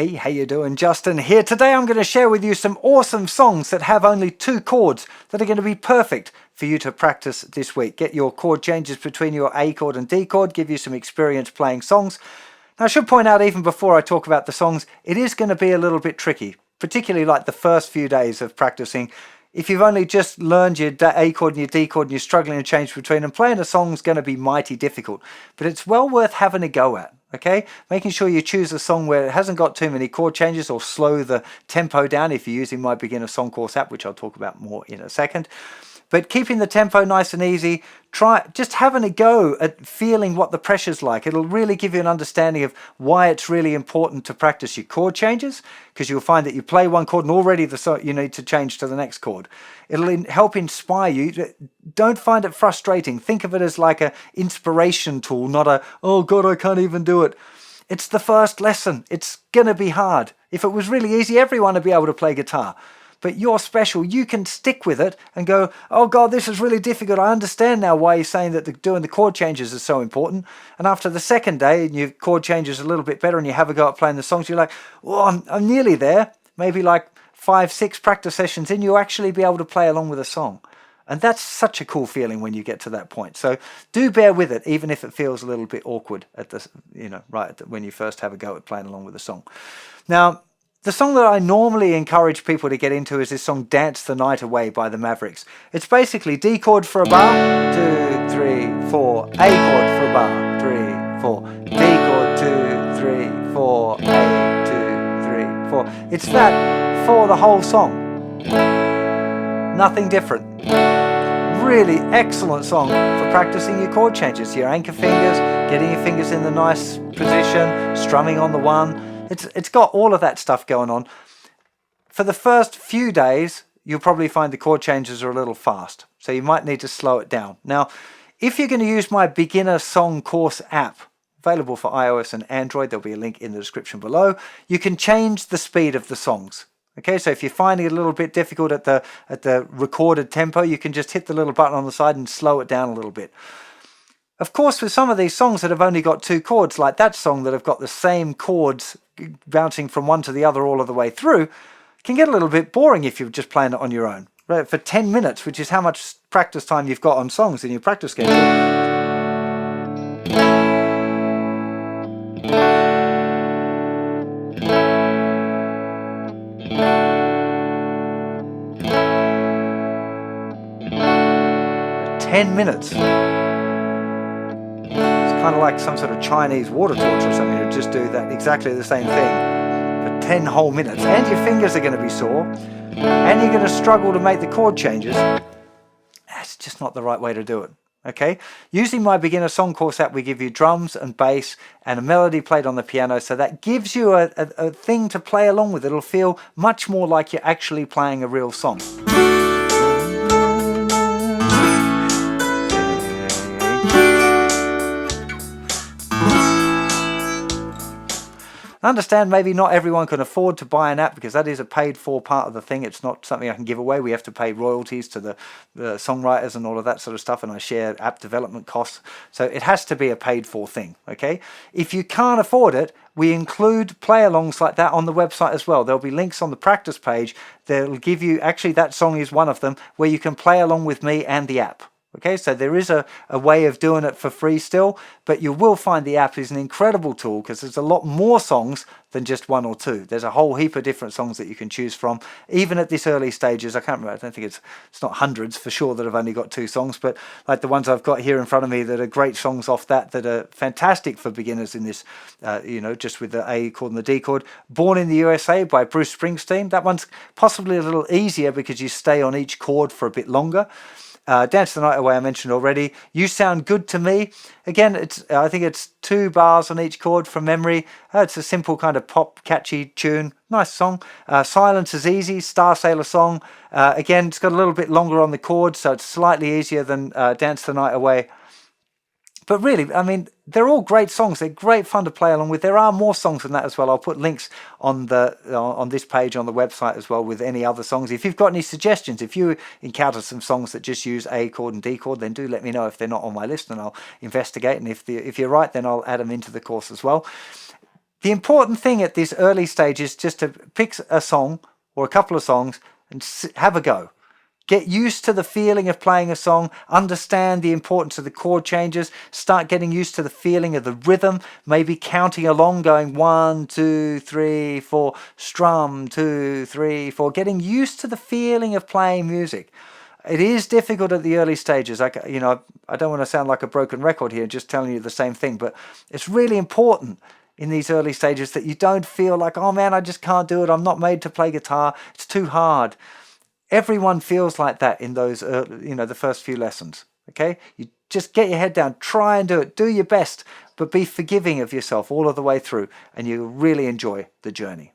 Hey, how you doing? Justin here. Today I'm going to share with you some awesome songs that have only 2 chords that are going to be perfect for you to practice this week. Get your chord changes between your A chord and D chord, give you some experience playing songs. Now I should point out, even before I talk about the songs, it is going to be a little bit tricky, particularly like the first few days of practicing. If you've only just learned your A chord and your D chord and you're struggling to change between them, playing a song is going to be mighty difficult, but it's well worth having a go at. Okay, making sure you choose a song where it hasn't got too many chord changes, or slow the tempo down if you're using my beginner song course app, which I'll talk about more in a second. But keeping the tempo nice and easy, try just having a go at feeling what the pressure's like. It'll really give you an understanding of why it's really important to practice your chord changes, because you'll find that you play one chord and already you need to change to the next chord. It'll help inspire you. Don't find it frustrating. Think of it as like an inspiration tool, not a, oh God, I can't even do it. It's the first lesson. It's going to be hard. If it was really easy, everyone would be able to play guitar. But you're special. You can stick with it and go, oh God, this is really difficult. I understand now why you're saying that doing the chord changes is so important. And after the second day and your chord changes a little bit better and you have a go at playing the songs, you're like, oh, I'm nearly there. Maybe like 5, 6 practice sessions in, you'll actually be able to play along with a song. And that's such a cool feeling when you get to that point. So do bear with it, even if it feels a little bit awkward at the, when you first have a go at playing along with a song. Now, the song that I normally encourage people to get into is this song, Dance the Night Away by the Mavericks. It's basically D chord for a bar, 2, 3, 4, A chord for a bar, 3, 4, D chord, 2, 3, 4, A, 2, 3, 4. It's that for the whole song. Nothing different. Really excellent song for practicing your chord changes, your anchor fingers, getting your fingers in the nice position, strumming on the one. It's got all of that stuff going on. For the first few days, you'll probably find the chord changes are a little fast, so you might need to slow it down. Now, if you're going to use my beginner song course app, available for iOS and Android, there'll be a link in the description below, you can change the speed of the songs. Okay, so if you're finding it a little bit difficult at the recorded tempo, you can just hit the little button on the side and slow it down a little bit. Of course, with some of these songs that have only got 2 chords, like that song that have got the same chords bouncing from one to the other all of the way through, can get a little bit boring if you're just playing it on your own. Right? For 10 minutes, which is how much practice time you've got on songs in your practice schedule. 10 minutes. Kind of like some sort of Chinese water torch or something. You'll just do that exactly the same thing for 10 whole minutes, and your fingers are going to be sore, and you're going to struggle to make the chord changes. That's just not the right way to do it. Okay, using my beginner song course app, we give you drums and bass and a melody played on the piano, so that gives you a thing to play along with. It'll feel much more like you're actually playing a real song. I understand maybe not everyone can afford to buy an app, because that is a paid for part of the thing. It's not something I can give away. We have to pay royalties to the songwriters and all of that sort of stuff, and I share app development costs. So it has to be a paid for thing, okay? If you can't afford it, we include play-alongs like that on the website as well. There'll be links on the practice page that'll give you, actually that song is one of them, where you can play along with me and the app. Okay, so there is a way of doing it for free still, but you will find the app is an incredible tool, because there's a lot more songs than just 1 or 2. There's a whole heap of different songs that you can choose from, even at this early stages. I can't remember, I don't think it's not hundreds for sure that have only got 2 songs, but like the ones I've got here in front of me that are great songs off that are fantastic for beginners in this, just with the A chord and the D chord. Born in the USA by Bruce Springsteen. That one's possibly a little easier because you stay on each chord for a bit longer. Dance the Night Away I mentioned already. You Sound Good to Me. Again, I think it's 2 bars on each chord from memory. It's a simple kind of pop, catchy tune. Nice song. Silence is Easy, Star Sailor song. Again, it's got a little bit longer on the chords, so it's slightly easier than Dance the Night Away. But really, I mean, they're all great songs. They're great fun to play along with. There are more songs than that as well. I'll put links on this page on the website as well with any other songs. If you've got any suggestions, if you encounter some songs that just use A chord and D chord, then do let me know if they're not on my list, and I'll investigate. And if you're right, then I'll add them into the course as well. The important thing at this early stage is just to pick a song or a couple of songs and have a go. Get used to the feeling of playing a song, understand the importance of the chord changes, start getting used to the feeling of the rhythm, maybe counting along, going 1, 2, 3, 4, strum, 2, 3, 4, getting used to the feeling of playing music. It is difficult at the early stages. I don't want to sound like a broken record here, just telling you the same thing, but it's really important in these early stages that you don't feel like, oh man, I just can't do it. I'm not made to play guitar. It's too hard. Everyone feels like that in those, the first few lessons. Okay, you just get your head down, try and do it, do your best, but be forgiving of yourself all of the way through, and you'll really enjoy the journey.